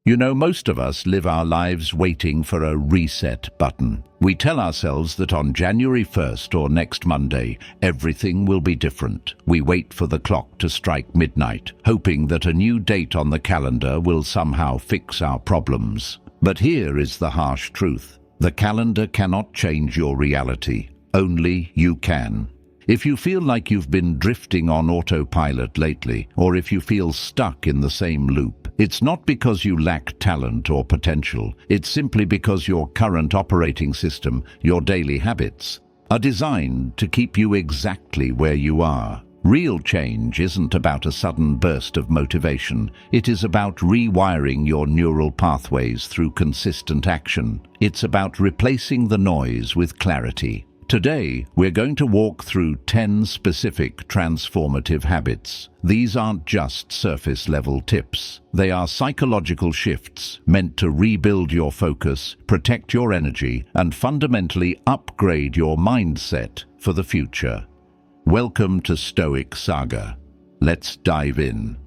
You know, most of us live our lives waiting for a reset button. We tell ourselves that on January 1st or next Monday, everything will be different. We wait for the clock to strike midnight, hoping that a new date on the calendar will somehow fix our problems. But here is the harsh truth. The calendar cannot change your reality. Only you can. If you feel like you've been drifting on autopilot lately, or if you feel stuck in the same loop, it's not because you lack talent or potential. It's simply because your current operating system, your daily habits, are designed to keep you exactly where you are. Real change isn't about a sudden burst of motivation. It is about rewiring your neural pathways through consistent action. It's about replacing the noise with clarity. Today, we're going to walk through 10 specific transformative habits. These aren't just surface-level tips. They are psychological shifts meant to rebuild your focus, protect your energy, and fundamentally upgrade your mindset for the future. Welcome to Stoic Saga. Let's dive in.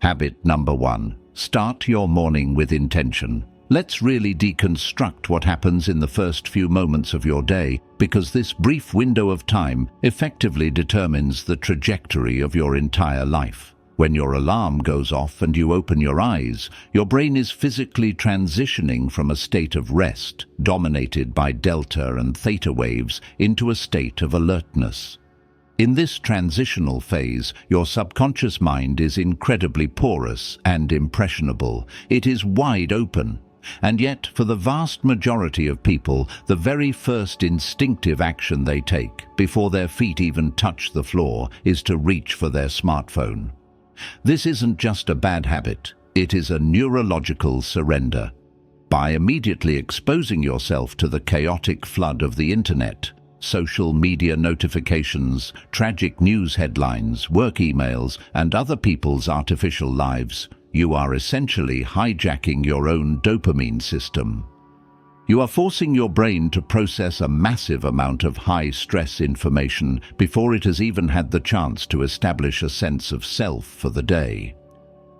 Habit number 1. Start your morning with intention. Let's really deconstruct what happens in the first few moments of your day, because this brief window of time effectively determines the trajectory of your entire life. When your alarm goes off and you open your eyes, your brain is physically transitioning from a state of rest, dominated by delta and theta waves, into a state of alertness. In this transitional phase, your subconscious mind is incredibly porous and impressionable. It is wide open. And yet, for the vast majority of people, the very first instinctive action they take, before their feet even touch the floor, is to reach for their smartphone. This isn't just a bad habit, it is a neurological surrender. By immediately exposing yourself to the chaotic flood of the internet, social media notifications, tragic news headlines, work emails, and other people's artificial lives, you are essentially hijacking your own dopamine system. You are forcing your brain to process a massive amount of high-stress information before it has even had the chance to establish a sense of self for the day.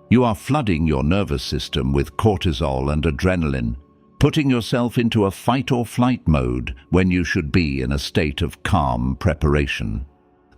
You are flooding your nervous system with cortisol and adrenaline, putting yourself into a fight-or-flight mode when you should be in a state of calm preparation.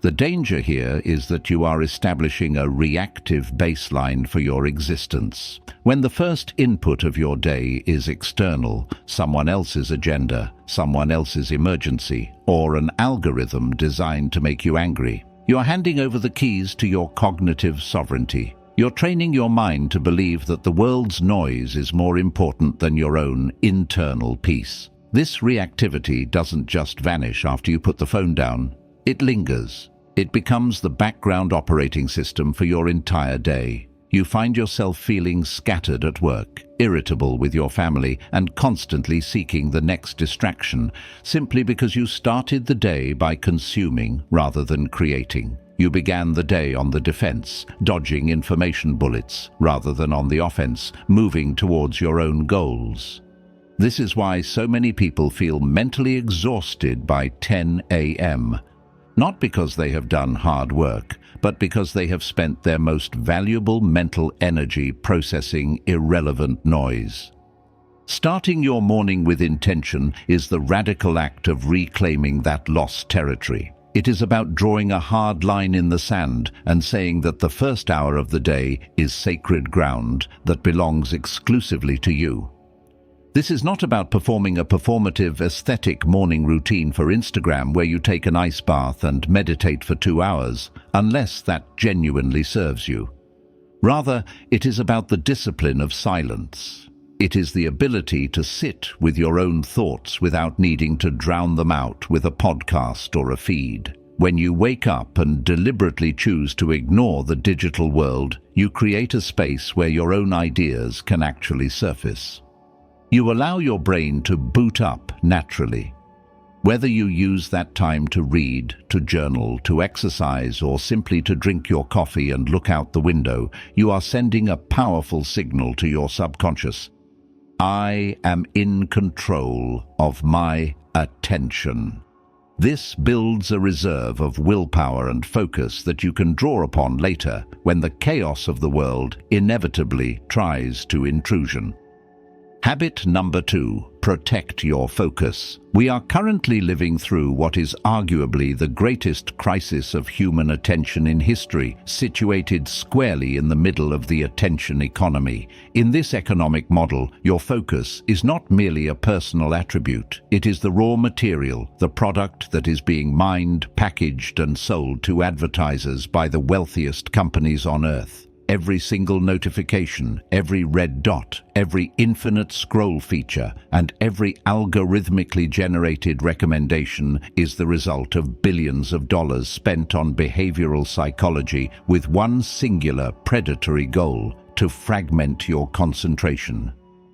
The danger here is that you are establishing a reactive baseline for your existence. When the first input of your day is external, someone else's agenda, someone else's emergency, or an algorithm designed to make you angry, you are handing over the keys to your cognitive sovereignty. You're training your mind to believe that the world's noise is more important than your own internal peace. This reactivity doesn't just vanish after you put the phone down. It lingers. It becomes the background operating system for your entire day. You find yourself feeling scattered at work, irritable with your family, and constantly seeking the next distraction, simply because you started the day by consuming rather than creating. You began the day on the defense, dodging information bullets, rather than on the offense, moving towards your own goals. This is why so many people feel mentally exhausted by 10 a.m., not because they have done hard work, but because they have spent their most valuable mental energy processing irrelevant noise. Starting your morning with intention is the radical act of reclaiming that lost territory. It is about drawing a hard line in the sand and saying that the first hour of the day is sacred ground that belongs exclusively to you. This is not about performing a performative aesthetic morning routine for Instagram where you take an ice bath and meditate for 2 hours, unless that genuinely serves you. Rather, it is about the discipline of silence. It is the ability to sit with your own thoughts without needing to drown them out with a podcast or a feed. When you wake up and deliberately choose to ignore the digital world, you create a space where your own ideas can actually surface. You allow your brain to boot up naturally. Whether you use that time to read, to journal, to exercise, or simply to drink your coffee and look out the window, you are sending a powerful signal to your subconscious. I am in control of my attention. This builds a reserve of willpower and focus that you can draw upon later when the chaos of the world inevitably tries to intrusion. Habit number 2, protect your focus. We are currently living through what is arguably the greatest crisis of human attention in history, situated squarely in the middle of the attention economy. In this economic model, your focus is not merely a personal attribute. It is the raw material, the product that is being mined, packaged, and sold to advertisers by the wealthiest companies on earth. Every single notification, every red dot, every infinite scroll feature, and every algorithmically generated recommendation is the result of billions of dollars spent on behavioral psychology with one singular predatory goal: to fragment your concentration.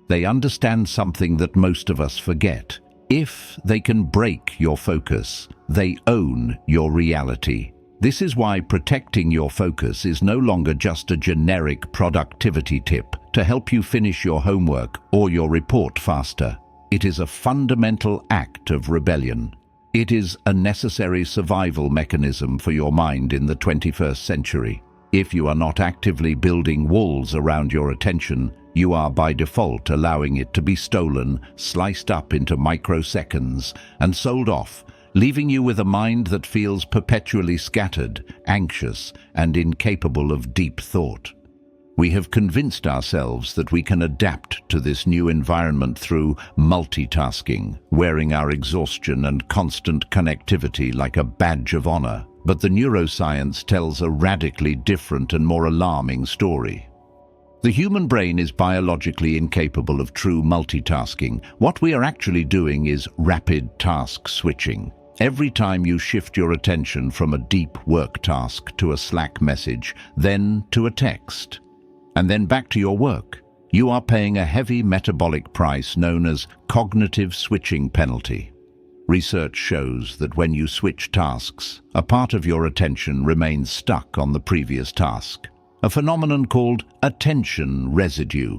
They understand something that most of us forget. If they can break your focus, they own your reality. This is why protecting your focus is no longer just a generic productivity tip to help you finish your homework or your report faster. It is a fundamental act of rebellion. It is a necessary survival mechanism for your mind in the 21st century. If you are not actively building walls around your attention, you are by default allowing it to be stolen, sliced up into microseconds, and sold off, leaving you with a mind that feels perpetually scattered, anxious, and incapable of deep thought. We have convinced ourselves that we can adapt to this new environment through multitasking, wearing our exhaustion and constant connectivity like a badge of honor. But the neuroscience tells a radically different and more alarming story. The human brain is biologically incapable of true multitasking. What we are actually doing is rapid task switching. Every time you shift your attention from a deep work task to a Slack message, then to a text, and then back to your work, you are paying a heavy metabolic price known as cognitive switching penalty. Research shows that when you switch tasks, a part of your attention remains stuck on the previous task, a phenomenon called attention residue.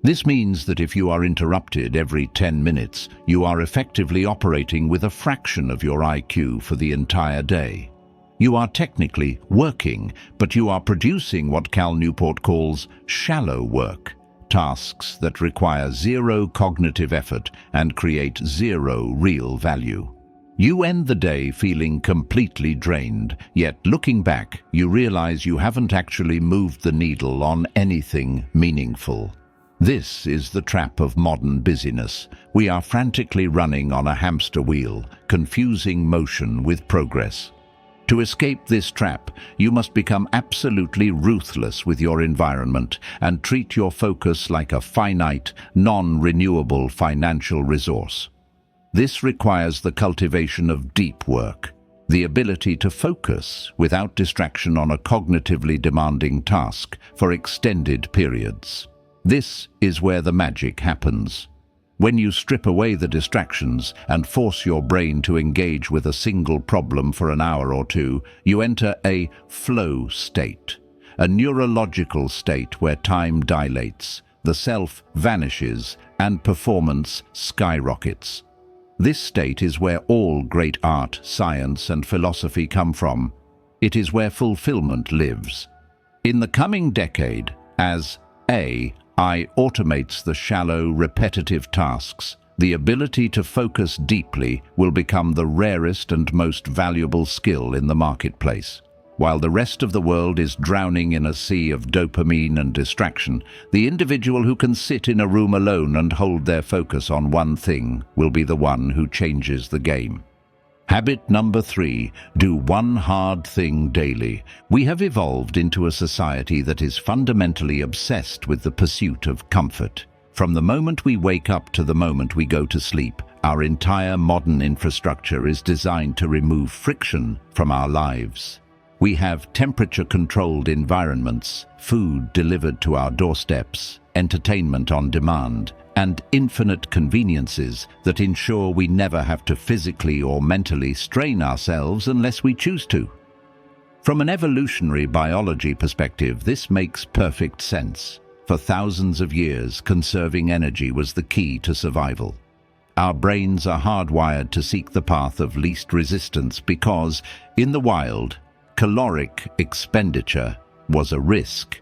This means that if you are interrupted every 10 minutes, you are effectively operating with a fraction of your IQ for the entire day. You are technically working, but you are producing what Cal Newport calls shallow work, tasks that require zero cognitive effort and create zero real value. You end the day feeling completely drained, yet looking back, you realize you haven't actually moved the needle on anything meaningful. This is the trap of modern busyness. We are frantically running on a hamster wheel, confusing motion with progress. To escape this trap, you must become absolutely ruthless with your environment and treat your focus like a finite, non-renewable financial resource. This requires the cultivation of deep work, the ability to focus without distraction on a cognitively demanding task for extended periods. This is where the magic happens. When you strip away the distractions and force your brain to engage with a single problem for an hour or two, you enter a flow state, a neurological state where time dilates, the self vanishes, and performance skyrockets. This state is where all great art, science, and philosophy come from. It is where fulfillment lives. In the coming decade, as AI automates the shallow, repetitive tasks, the ability to focus deeply will become the rarest and most valuable skill in the marketplace. While the rest of the world is drowning in a sea of dopamine and distraction, the individual who can sit in a room alone and hold their focus on one thing will be the one who changes the game. Habit number 3, do one hard thing daily. We have evolved into a society that is fundamentally obsessed with the pursuit of comfort. From the moment we wake up to the moment we go to sleep, our entire modern infrastructure is designed to remove friction from our lives. We have temperature-controlled environments, food delivered to our doorsteps, entertainment on demand, and infinite conveniences that ensure we never have to physically or mentally strain ourselves unless we choose to. From an evolutionary biology perspective, this makes perfect sense. For thousands of years, conserving energy was the key to survival. Our brains are hardwired to seek the path of least resistance because, in the wild, caloric expenditure was a risk.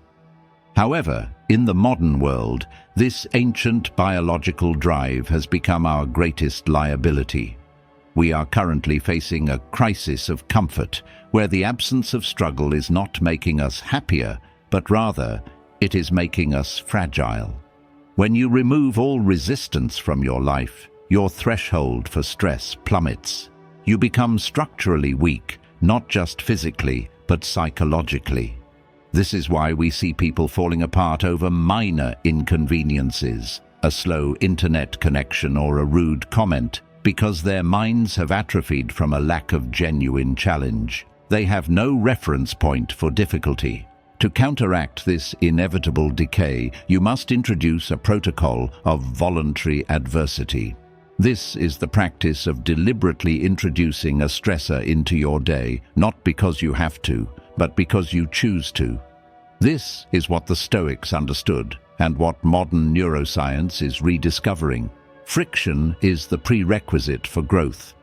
However, in the modern world, this ancient biological drive has become our greatest liability. We are currently facing a crisis of comfort, where the absence of struggle is not making us happier, but rather, it is making us fragile. When you remove all resistance from your life, your threshold for stress plummets. You become structurally weak, not just physically, but psychologically. This is why we see people falling apart over minor inconveniences, a slow internet connection or a rude comment, because their minds have atrophied from a lack of genuine challenge. They have no reference point for difficulty. To counteract this inevitable decay, you must introduce a protocol of voluntary adversity. This is the practice of deliberately introducing a stressor into your day, not because you have to, but because you choose to. This is what the Stoics understood, and what modern neuroscience is rediscovering. Friction is the prerequisite for growth.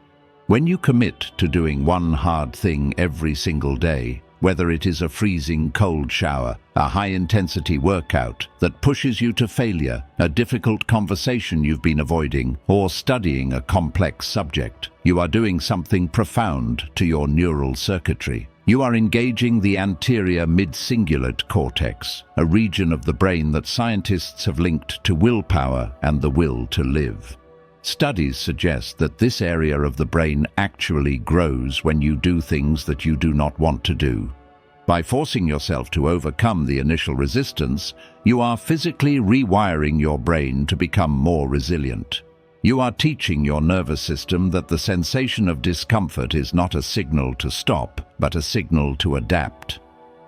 When you commit to doing one hard thing every single day, whether it is a freezing cold shower, a high-intensity workout that pushes you to failure, a difficult conversation you've been avoiding, or studying a complex subject, you are doing something profound to your neural circuitry. You are engaging the anterior mid-cingulate cortex, a region of the brain that scientists have linked to willpower and the will to live. Studies suggest that this area of the brain actually grows when you do things that you do not want to do. By forcing yourself to overcome the initial resistance, you are physically rewiring your brain to become more resilient. You are teaching your nervous system that the sensation of discomfort is not a signal to stop, but a signal to adapt.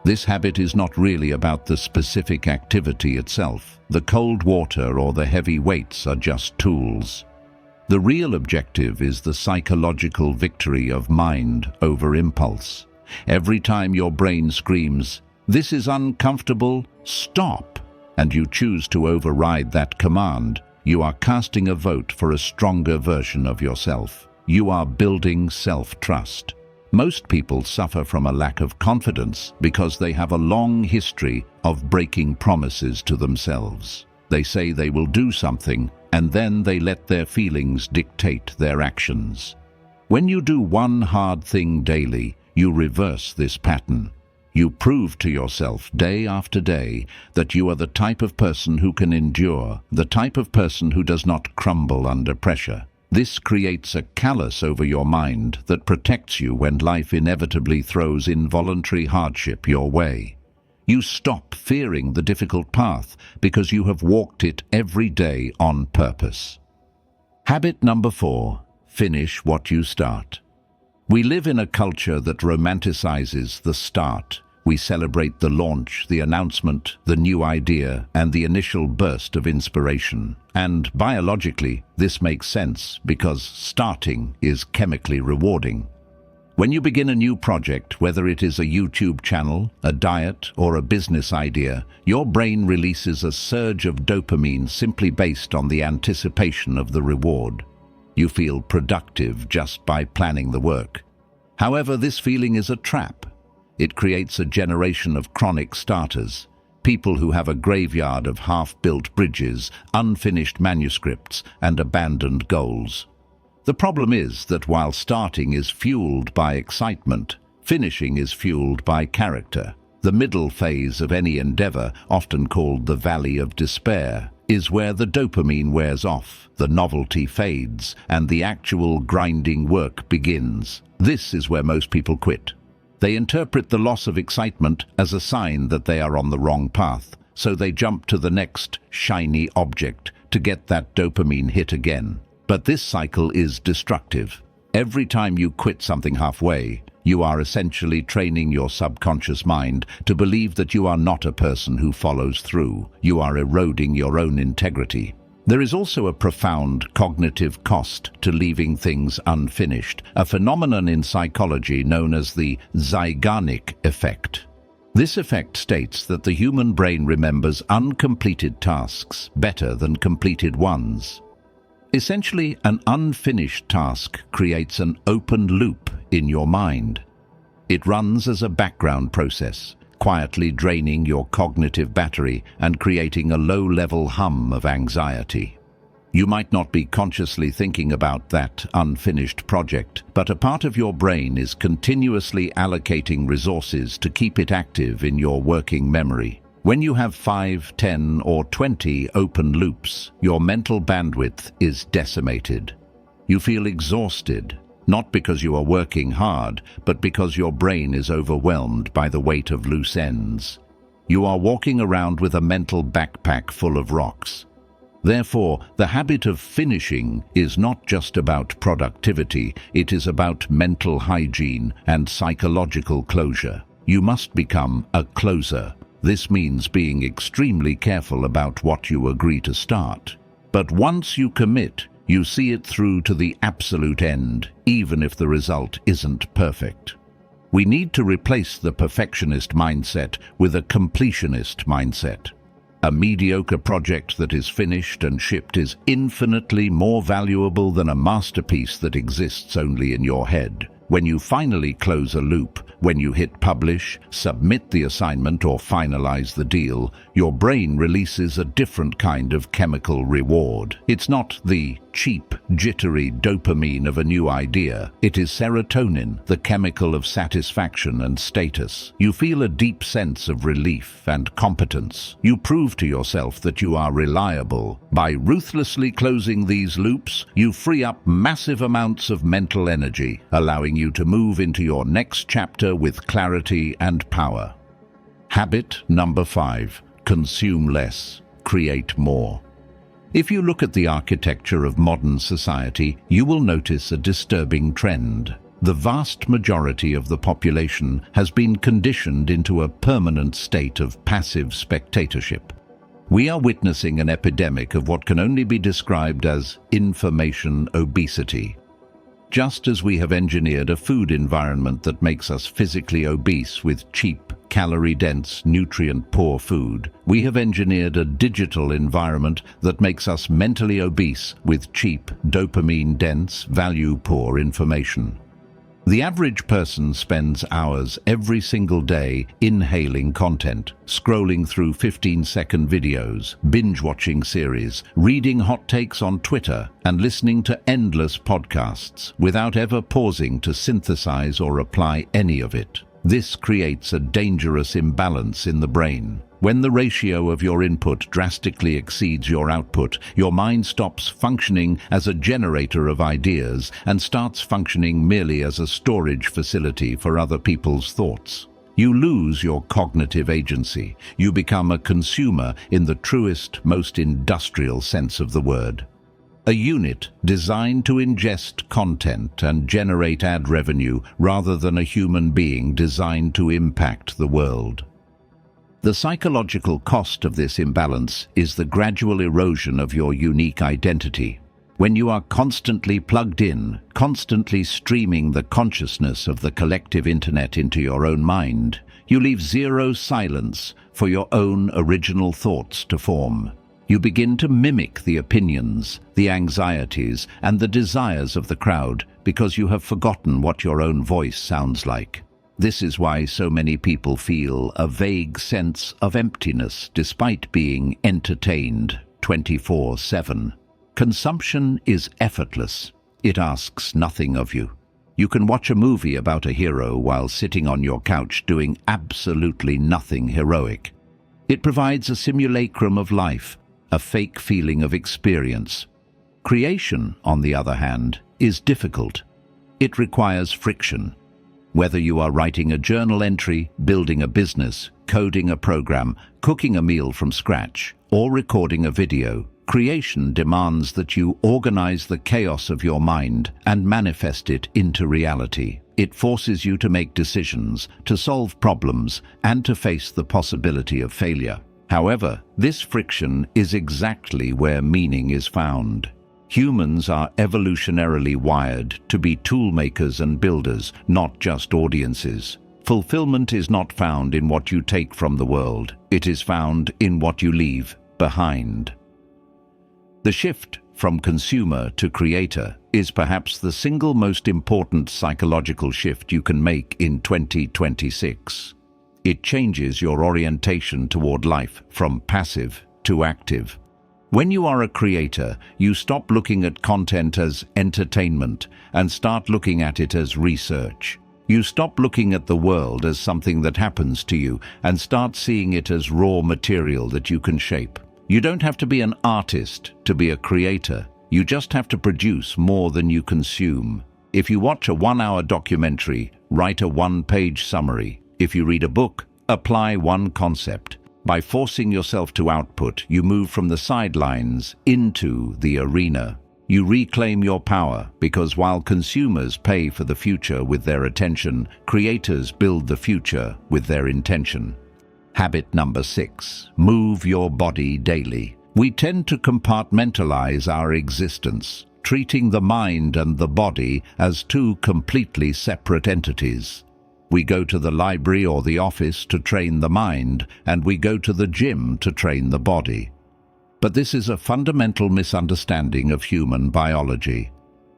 This habit is not really about the specific activity itself. The cold water or the heavy weights are just tools. The real objective is the psychological victory of mind over impulse. Every time your brain screams, "This is uncomfortable, stop," and you choose to override that command, you are casting a vote for a stronger version of yourself. You are building self-trust. Most people suffer from a lack of confidence because they have a long history of breaking promises to themselves. They say they will do something, and then they let their feelings dictate their actions. When you do one hard thing daily, you reverse this pattern. You prove to yourself day after day that you are the type of person who can endure, the type of person who does not crumble under pressure. This creates a callus over your mind that protects you when life inevitably throws involuntary hardship your way. You stop fearing the difficult path because you have walked it every day on purpose. Habit number 4, finish what you start. We live in a culture that romanticizes the start. We celebrate the launch, the announcement, the new idea, and the initial burst of inspiration. And biologically, this makes sense because starting is chemically rewarding. When you begin a new project, whether it is a YouTube channel, a diet, or a business idea, your brain releases a surge of dopamine simply based on the anticipation of the reward. You feel productive just by planning the work. However, this feeling is a trap. It creates a generation of chronic starters, people who have a graveyard of half-built bridges, unfinished manuscripts, and abandoned goals. The problem is that while starting is fueled by excitement, finishing is fueled by character. The middle phase of any endeavor, often called the valley of despair, is where the dopamine wears off, the novelty fades, and the actual grinding work begins. This is where most people quit. They interpret the loss of excitement as a sign that they are on the wrong path, so they jump to the next shiny object to get that dopamine hit again. But this cycle is destructive. Every time you quit something halfway, you are essentially training your subconscious mind to believe that you are not a person who follows through. You are eroding your own integrity. There is also a profound cognitive cost to leaving things unfinished, a phenomenon in psychology known as the Zeigarnik effect. This effect states that the human brain remembers uncompleted tasks better than completed ones. Essentially, an unfinished task creates an open loop in your mind. It runs as a background process, quietly draining your cognitive battery and creating a low-level hum of anxiety. You might not be consciously thinking about that unfinished project, but a part of your brain is continuously allocating resources to keep it active in your working memory. When you have 5, 10, or 20 open loops, your mental bandwidth is decimated. You feel exhausted, not because you are working hard, but because your brain is overwhelmed by the weight of loose ends. You are walking around with a mental backpack full of rocks. Therefore, the habit of finishing is not just about productivity, it is about mental hygiene and psychological closure. You must become a closer. This means being extremely careful about what you agree to start. But once you commit, you see it through to the absolute end, even if the result isn't perfect. We need to replace the perfectionist mindset with a completionist mindset. A mediocre project that is finished and shipped is infinitely more valuable than a masterpiece that exists only in your head. When you finally close a loop, when you hit publish, submit the assignment or finalize the deal, your brain releases a different kind of chemical reward. It's not the cheap, jittery dopamine of a new idea. It is serotonin, the chemical of satisfaction and status. You feel a deep sense of relief and competence. You prove to yourself that you are reliable. By ruthlessly closing these loops, you free up massive amounts of mental energy, allowing you to move into your next chapter with clarity and power. Habit number 5. Consume less, create more. If you look at the architecture of modern society, you will notice a disturbing trend. The vast majority of the population has been conditioned into a permanent state of passive spectatorship. We are witnessing an epidemic of what can only be described as information obesity. Just as we have engineered a food environment that makes us physically obese with cheap, calorie-dense, nutrient-poor food, we have engineered a digital environment that makes us mentally obese with cheap, dopamine-dense, value-poor information. The average person spends hours every single day inhaling content, scrolling through 15-second videos, binge-watching series, reading hot takes on Twitter, and listening to endless podcasts without ever pausing to synthesize or apply any of it. This creates a dangerous imbalance in the brain. When the ratio of your input drastically exceeds your output, your mind stops functioning as a generator of ideas and starts functioning merely as a storage facility for other people's thoughts. You lose your cognitive agency. You become a consumer in the truest, most industrial sense of the word. A unit designed to ingest content and generate ad revenue rather than a human being designed to impact the world. The psychological cost of this imbalance is the gradual erosion of your unique identity. When you are constantly plugged in, constantly streaming the consciousness of the collective internet into your own mind, you leave zero silence for your own original thoughts to form. You begin to mimic the opinions, the anxieties, and the desires of the crowd because you have forgotten what your own voice sounds like. This is why so many people feel a vague sense of emptiness despite being entertained 24/7. Consumption is effortless. It asks nothing of you. You can watch a movie about a hero while sitting on your couch doing absolutely nothing heroic. It provides a simulacrum of life, a fake feeling of experience. Creation, on the other hand, is difficult. It requires friction. Whether you are writing a journal entry, building a business, coding a program, cooking a meal from scratch, or recording a video, creation demands that you organize the chaos of your mind and manifest it into reality. It forces you to make decisions, to solve problems, and to face the possibility of failure. However, this friction is exactly where meaning is found. Humans are evolutionarily wired to be toolmakers and builders, not just audiences. Fulfillment is not found in what you take from the world. It is found in what you leave behind. The shift from consumer to creator, is perhaps the single most important psychological shift you can make in 2026. It changes your orientation toward life from passive to active. When you are a creator, you stop looking at content as entertainment and start looking at it as research. You stop looking at the world as something that happens to you and start seeing it as raw material that you can shape. You don't have to be an artist to be a creator. You just have to produce more than you consume. If you watch a 1-hour documentary, write a 1-page summary. If you read a book, apply one concept. By forcing yourself to output, you move from the sidelines into the arena. You reclaim your power because while consumers pay for the future with their attention, creators build the future with their intention. Habit number 6. Move your body daily. We tend to compartmentalize our existence, treating the mind and the body as two completely separate entities. We go to the library or the office to train the mind, and we go to the gym to train the body. But this is a fundamental misunderstanding of human biology.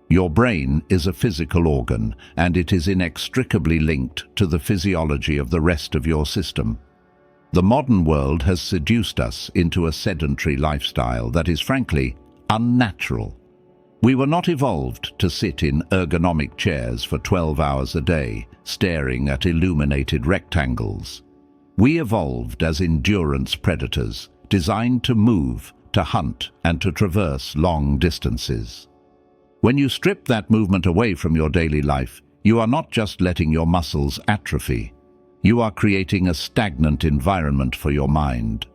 Your brain is a physical organ, and it is inextricably linked to the physiology of the rest of your system. The modern world has seduced us into a sedentary lifestyle that is frankly unnatural. We were not evolved to sit in ergonomic chairs for 12 hours a day, staring at illuminated rectangles. We evolved as endurance predators, designed to move, to hunt, and to traverse long distances. When you strip that movement away from your daily life, you are not just letting your muscles atrophy. You are creating a stagnant environment for your mind.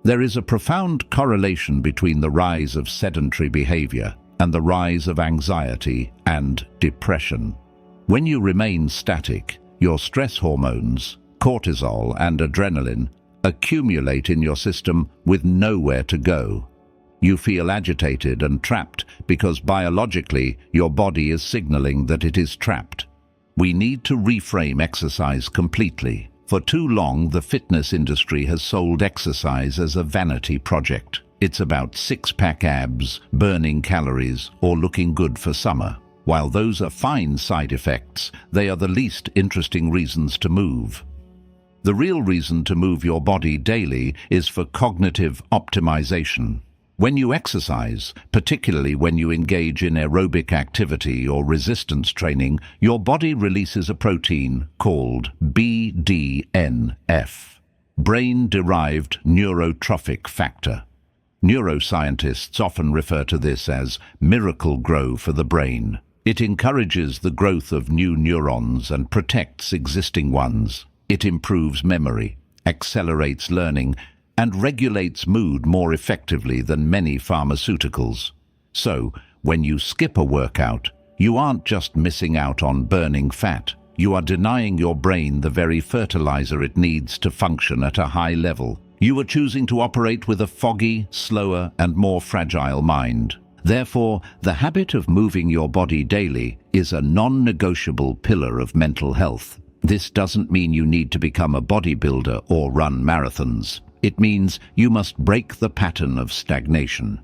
There is a profound correlation between the rise of sedentary behavior and the rise of anxiety and depression. When you remain static, your stress hormones, cortisol and adrenaline, accumulate in your system with nowhere to go. You feel agitated and trapped because biologically your body is signaling that it is trapped. We need to reframe exercise completely. For too long, the fitness industry has sold exercise as a vanity project. It's about six-pack abs, burning calories, or looking good for summer. While those are fine side effects, they are the least interesting reasons to move. The real reason to move your body daily is for cognitive optimization. When you exercise, particularly when you engage in aerobic activity or resistance training, your body releases a protein called BDNF, brain-derived neurotrophic factor. Neuroscientists often refer to this as miracle grow for the brain. It encourages the growth of new neurons and protects existing ones. It improves memory, accelerates learning, and regulates mood more effectively than many pharmaceuticals. So, when you skip a workout, you aren't just missing out on burning fat. You are denying your brain the very fertilizer it needs to function at a high level. You are choosing to operate with a foggy, slower, and more fragile mind. Therefore, the habit of moving your body daily is a non-negotiable pillar of mental health. This doesn't mean you need to become a bodybuilder or run marathons. It means you must break the pattern of stagnation.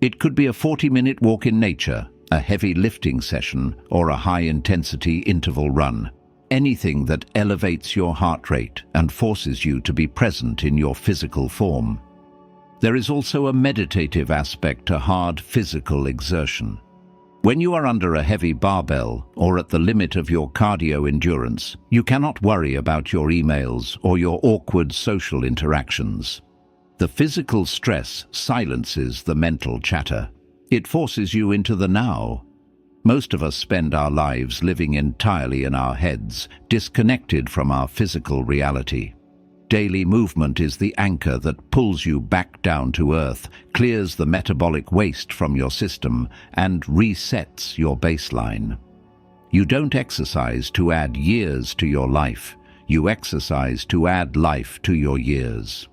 It could be a 40-minute walk in nature, a heavy lifting session, or a high-intensity interval run. Anything that elevates your heart rate and forces you to be present in your physical form. There is also a meditative aspect to hard physical exertion. When you are under a heavy barbell or at the limit of your cardio endurance, you cannot worry about your emails or your awkward social interactions. The physical stress silences the mental chatter. It forces you into the now. Most of us spend our lives living entirely in our heads, disconnected from our physical reality. Daily movement is the anchor that pulls you back down to earth, clears the metabolic waste from your system, and resets your baseline. You don't exercise to add years to your life. You exercise to add life to your years.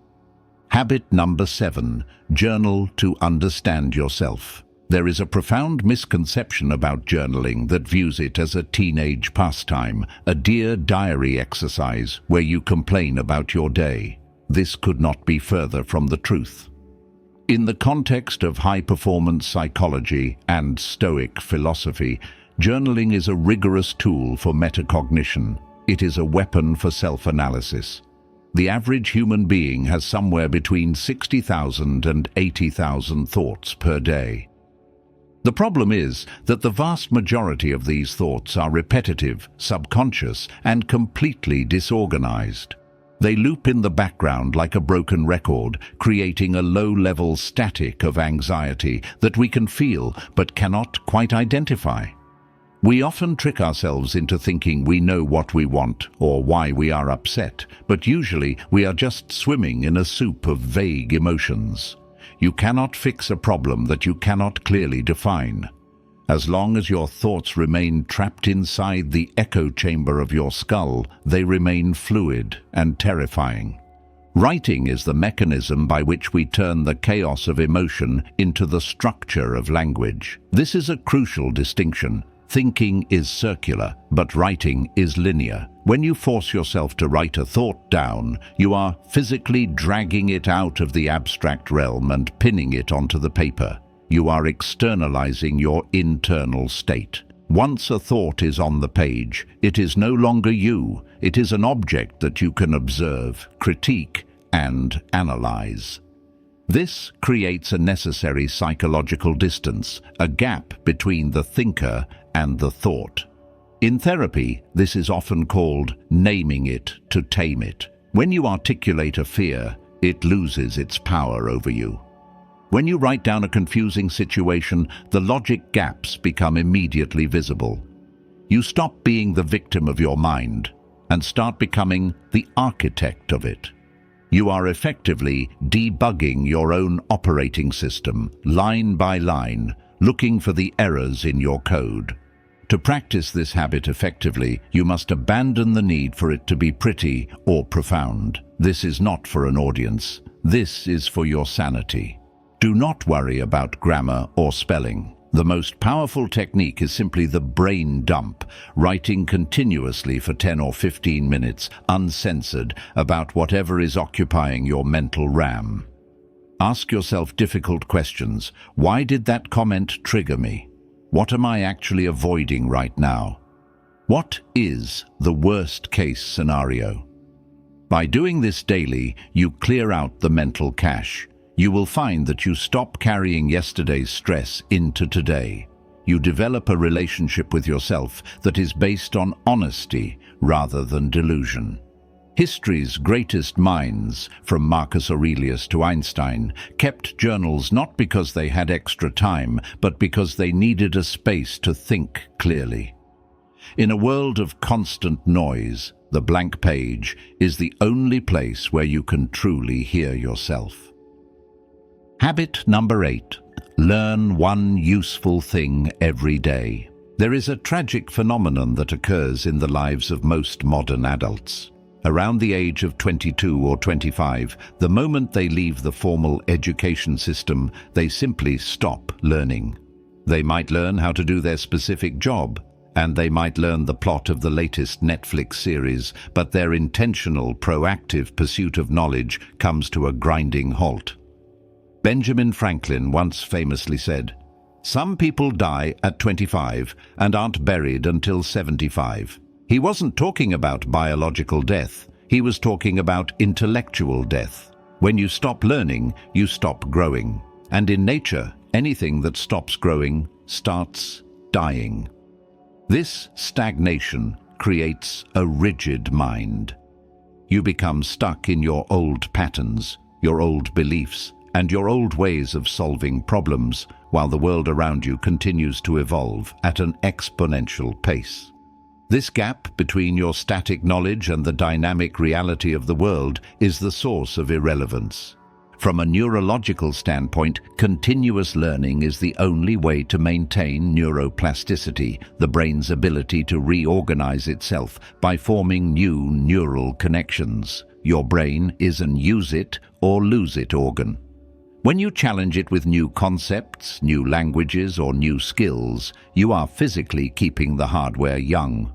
Habit number 7, journal to understand yourself. There is a profound misconception about journaling that views it as a teenage pastime, a Dear Diary exercise where you complain about your day. This could not be further from the truth. In the context of high-performance psychology and Stoic philosophy, journaling is a rigorous tool for metacognition. It is a weapon for self-analysis. The average human being has somewhere between 60,000 and 80,000 thoughts per day. The problem is that the vast majority of these thoughts are repetitive, subconscious, and completely disorganized. They loop in the background like a broken record, creating a low-level static of anxiety that we can feel but cannot quite identify. We often trick ourselves into thinking we know what we want or why we are upset, but usually we are just swimming in a soup of vague emotions. You cannot fix a problem that you cannot clearly define. As long as your thoughts remain trapped inside the echo chamber of your skull, they remain fluid and terrifying. Writing is the mechanism by which we turn the chaos of emotion into the structure of language. This is a crucial distinction. Thinking is circular, but writing is linear. When you force yourself to write a thought down, you are physically dragging it out of the abstract realm and pinning it onto the paper. You are externalizing your internal state. Once a thought is on the page, it is no longer you. It is an object that you can observe, critique, and analyze. This creates a necessary psychological distance, a gap between the thinker and the thought. In therapy, this is often called naming it to tame it. When you articulate a fear, it loses its power over you. When you write down a confusing situation, the logic gaps become immediately visible. You stop being the victim of your mind and start becoming the architect of it. You are effectively debugging your own operating system, line by line, looking for the errors in your code. To practice this habit effectively, you must abandon the need for it to be pretty or profound. This is not for an audience. This is for your sanity. Do not worry about grammar or spelling. The most powerful technique is simply the brain dump, writing continuously for 10 or 15 minutes, uncensored, about whatever is occupying your mental RAM. Ask yourself difficult questions. Why did that comment trigger me? What am I actually avoiding right now? What is the worst-case scenario? By doing this daily, you clear out the mental cache. You will find that you stop carrying yesterday's stress into today. You develop a relationship with yourself that is based on honesty rather than delusion. History's greatest minds, from Marcus Aurelius to Einstein, kept journals not because they had extra time, but because they needed a space to think clearly. In a world of constant noise, the blank page is the only place where you can truly hear yourself. Habit number 8. Learn one useful thing every day. There is a tragic phenomenon that occurs in the lives of most modern adults. Around the age of 22 or 25, the moment they leave the formal education system, they simply stop learning. They might learn how to do their specific job, and they might learn the plot of the latest Netflix series, but their intentional, proactive pursuit of knowledge comes to a grinding halt. Benjamin Franklin once famously said, "Some people die at 25 and aren't buried until 75. He wasn't talking about biological death. He was talking about intellectual death. When you stop learning, you stop growing. And in nature, anything that stops growing starts dying. This stagnation creates a rigid mind. You become stuck in your old patterns, your old beliefs, and your old ways of solving problems, while the world around you continues to evolve at an exponential pace. This gap between your static knowledge and the dynamic reality of the world is the source of irrelevance. From a neurological standpoint, continuous learning is the only way to maintain neuroplasticity, the brain's ability to reorganize itself by forming new neural connections. Your brain is an use it or lose it organ. When you challenge it with new concepts, new languages, or new skills, you are physically keeping the hardware young.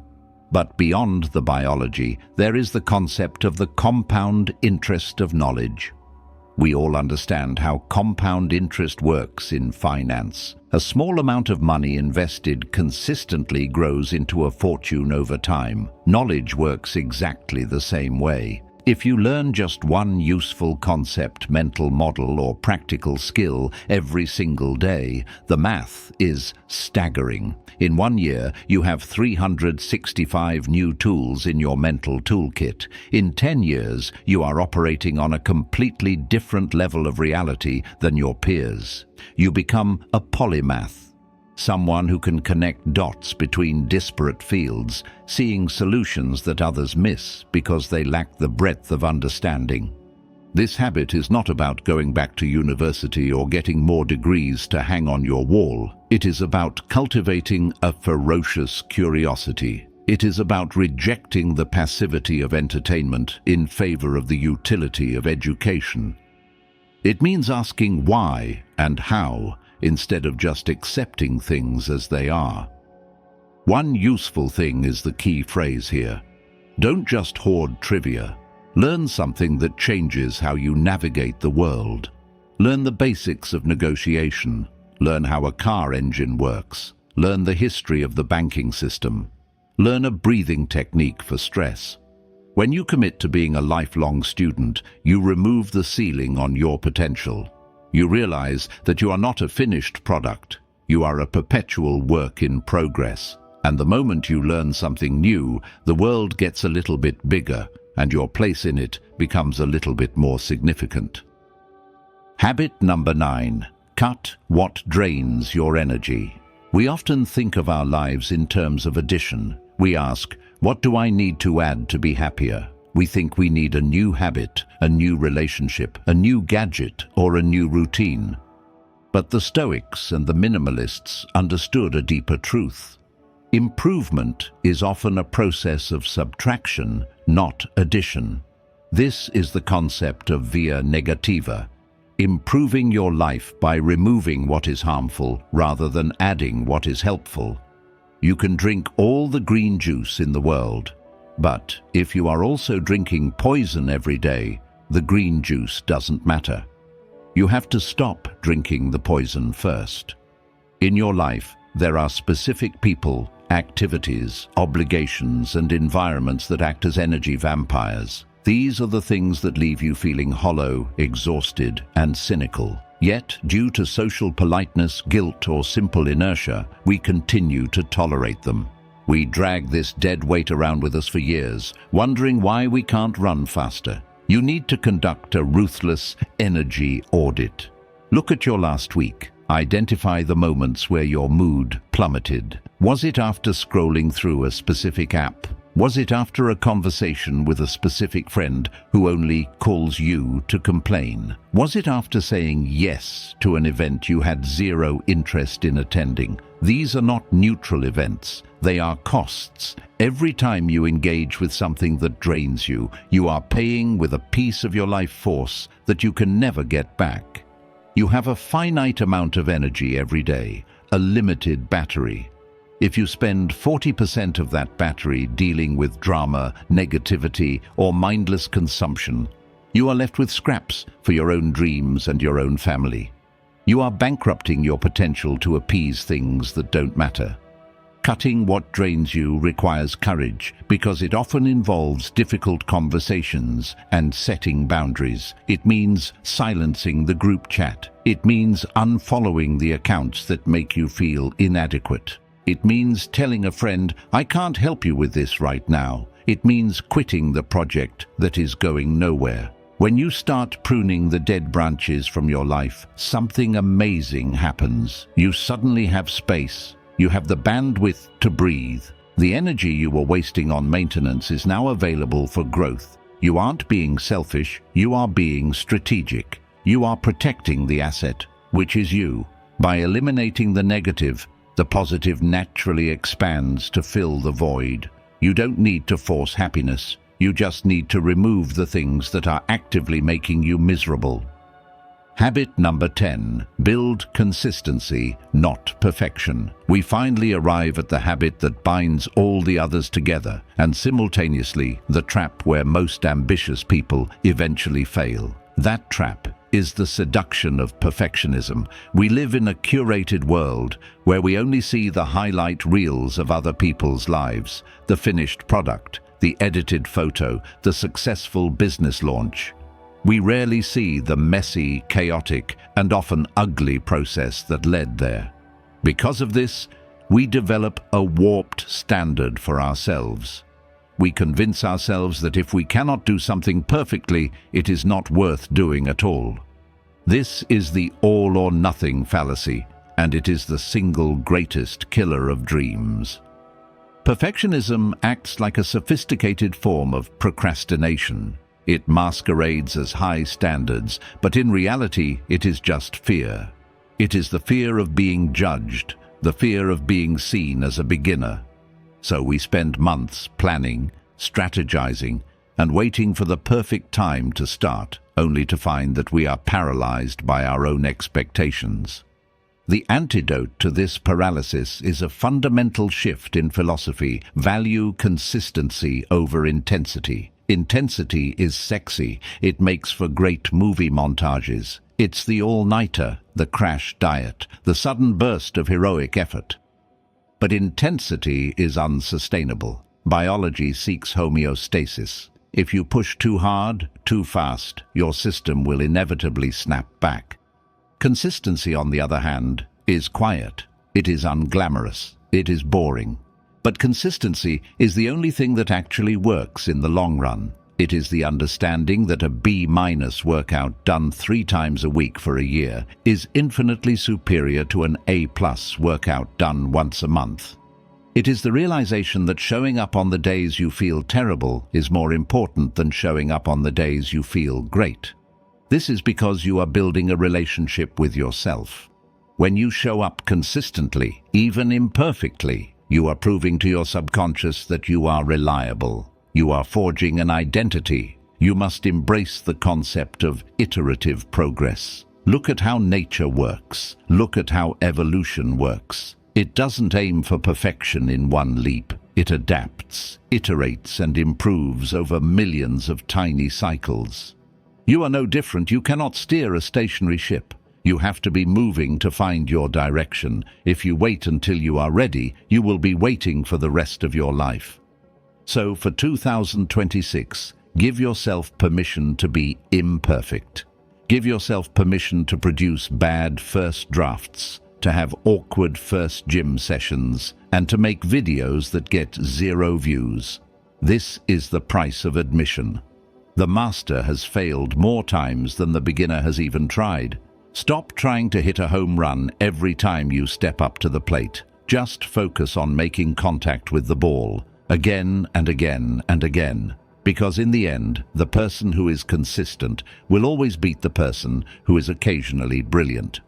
But beyond the biology, there is the concept of the compound interest of knowledge. We all understand how compound interest works in finance. A small amount of money invested consistently grows into a fortune over time. Knowledge works exactly the same way. If you learn just one useful concept, mental model, or practical skill every single day, the math is staggering. In 1 year, you have 365 new tools in your mental toolkit. In 10 years, you are operating on a completely different level of reality than your peers. You become a polymath. Someone who can connect dots between disparate fields, seeing solutions that others miss because they lack the breadth of understanding. This habit is not about going back to university or getting more degrees to hang on your wall. It is about cultivating a ferocious curiosity. It is about rejecting the passivity of entertainment in favor of the utility of education. It means asking why and how, instead of just accepting things as they are. One useful thing is the key phrase here. Don't just hoard trivia. Learn something that changes how you navigate the world. Learn the basics of negotiation. Learn how a car engine works. Learn the history of the banking system. Learn a breathing technique for stress. When you commit to being a lifelong student, you remove the ceiling on your potential. You realize that you are not a finished product. You are a perpetual work in progress. And the moment you learn something new, the world gets a little bit bigger, and your place in it becomes a little bit more significant. Habit number 9. Cut what drains your energy. We often think of our lives in terms of addition. We ask, what do I need to add to be happier? We think we need a new habit, a new relationship, a new gadget, or a new routine. But the Stoics and the minimalists understood a deeper truth. Improvement is often a process of subtraction, not addition. This is the concept of via negativa, improving your life by removing what is harmful rather than adding what is helpful. You can drink all the green juice in the world, but if you are also drinking poison every day, the green juice doesn't matter. You have to stop drinking the poison first. In your life, there are specific people, activities, obligations, and environments that act as energy vampires. These are the things that leave you feeling hollow, exhausted, and cynical. Yet, due to social politeness, guilt, or simple inertia, we continue to tolerate them. We drag this dead weight around with us for years, wondering why we can't run faster. You need to conduct a ruthless energy audit. Look at your last week. Identify the moments where your mood plummeted. Was it after scrolling through a specific app? Was it after a conversation with a specific friend who only calls you to complain? Was it after saying yes to an event you had zero interest in attending? These are not neutral events. They are costs. Every time you engage with something that drains you, you are paying with a piece of your life force that you can never get back. You have a finite amount of energy every day, a limited battery. If you spend 40% of that battery dealing with drama, negativity, or mindless consumption, you are left with scraps for your own dreams and your own family. You are bankrupting your potential to appease things that don't matter. Cutting what drains you requires courage because it often involves difficult conversations and setting boundaries. It means silencing the group chat. It means unfollowing the accounts that make you feel inadequate. It means telling a friend, I can't help you with this right now. It means quitting the project that is going nowhere. When you start pruning the dead branches from your life, something amazing happens. You suddenly have space. You have the bandwidth to breathe. The energy you were wasting on maintenance is now available for growth. You aren't being selfish, you are being strategic. You are protecting the asset, which is you. By eliminating the negative, the positive naturally expands to fill the void. You don't need to force happiness. You just need to remove the things that are actively making you miserable. Habit number 10. Build consistency, not perfection. We finally arrive at the habit that binds all the others together, and simultaneously the trap where most ambitious people eventually fail. That trap is the seduction of perfectionism. We live in a curated world where we only see the highlight reels of other people's lives, the finished product, the edited photo, the successful business launch. We rarely see the messy, chaotic, and often ugly process that led there. Because of this, we develop a warped standard for ourselves. We convince ourselves that if we cannot do something perfectly, it is not worth doing at all. This is the all-or-nothing fallacy, and it is the single greatest killer of dreams. Perfectionism acts like a sophisticated form of procrastination. It masquerades as high standards, but in reality, it is just fear. It is the fear of being judged, the fear of being seen as a beginner. So we spend months planning, strategizing, and waiting for the perfect time to start, only to find that we are paralyzed by our own expectations. The antidote to this paralysis is a fundamental shift in philosophy. Value consistency over intensity. Intensity is sexy. It makes for great movie montages. It's the all-nighter, the crash diet, the sudden burst of heroic effort. But intensity is unsustainable. Biology seeks homeostasis. If you push too hard, too fast, your system will inevitably snap back. Consistency, on the other hand, is quiet. It is unglamorous. It is boring. But consistency is the only thing that actually works in the long run. It is the understanding that a B- workout done 3 times a week for a year is infinitely superior to an A+ workout done once a month. It is the realization that showing up on the days you feel terrible is more important than showing up on the days you feel great. This is because you are building a relationship with yourself. When you show up consistently, even imperfectly, you are proving to your subconscious that you are reliable. You are forging an identity. You must embrace the concept of iterative progress. Look at how nature works. Look at how evolution works. It doesn't aim for perfection in one leap. It adapts, iterates, and improves over millions of tiny cycles. You are no different. You cannot steer a stationary ship. You have to be moving to find your direction. If you wait until you are ready, you will be waiting for the rest of your life. So for 2026, give yourself permission to be imperfect. Give yourself permission to produce bad first drafts, to have awkward first gym sessions, and to make videos that get 0 views. This is the price of admission. The master has failed more times than the beginner has even tried. Stop trying to hit a home run every time you step up to the plate. Just focus on making contact with the ball, again and again and again. Because in the end, the person who is consistent will always beat the person who is occasionally brilliant.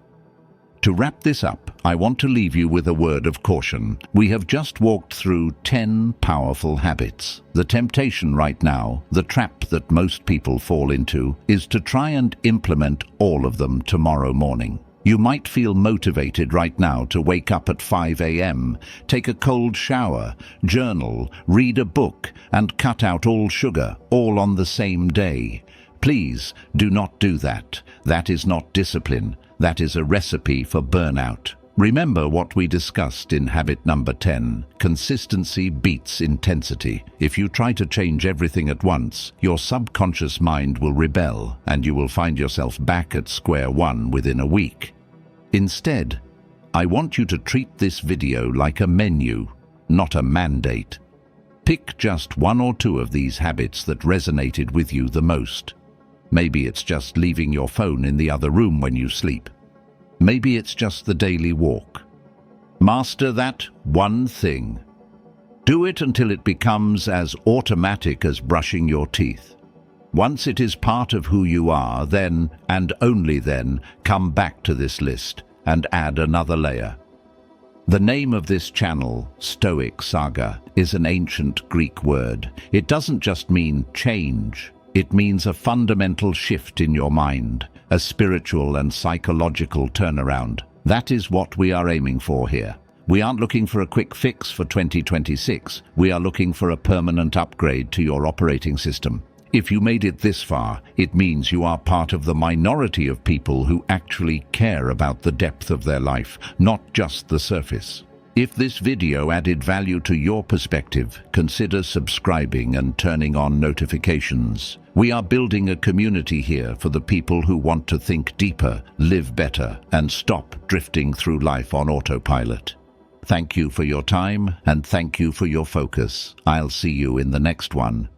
To wrap this up, I want to leave you with a word of caution. We have just walked through 10 powerful habits. The temptation right now, the trap that most people fall into, is to try and implement all of them tomorrow morning. You might feel motivated right now to wake up at 5 a.m., take a cold shower, journal, read a book, and cut out all sugar, all on the same day. Please do not do that. That is not discipline. That is a recipe for burnout. Remember what we discussed in habit number 10. Consistency beats intensity. If you try to change everything at once, your subconscious mind will rebel, and you will find yourself back at square one within a week. Instead, I want you to treat this video like a menu, not a mandate. Pick just 1 or 2 of these habits that resonated with you the most. Maybe it's just leaving your phone in the other room when you sleep. Maybe it's just the daily walk. Master that one thing. Do it until it becomes as automatic as brushing your teeth. Once it is part of who you are, then, and only then, come back to this list and add another layer. The name of this channel, Stoic Saga, is an ancient Greek word. It doesn't just mean change. It means a fundamental shift in your mind, a spiritual and psychological turnaround. That is what we are aiming for here. We aren't looking for a quick fix for 2026. We are looking for a permanent upgrade to your operating system. If you made it this far, it means you are part of the minority of people who actually care about the depth of their life, not just the surface. If this video added value to your perspective, consider subscribing and turning on notifications. We are building a community here for the people who want to think deeper, live better, and stop drifting through life on autopilot. Thank you for your time, and thank you for your focus. I'll see you in the next one.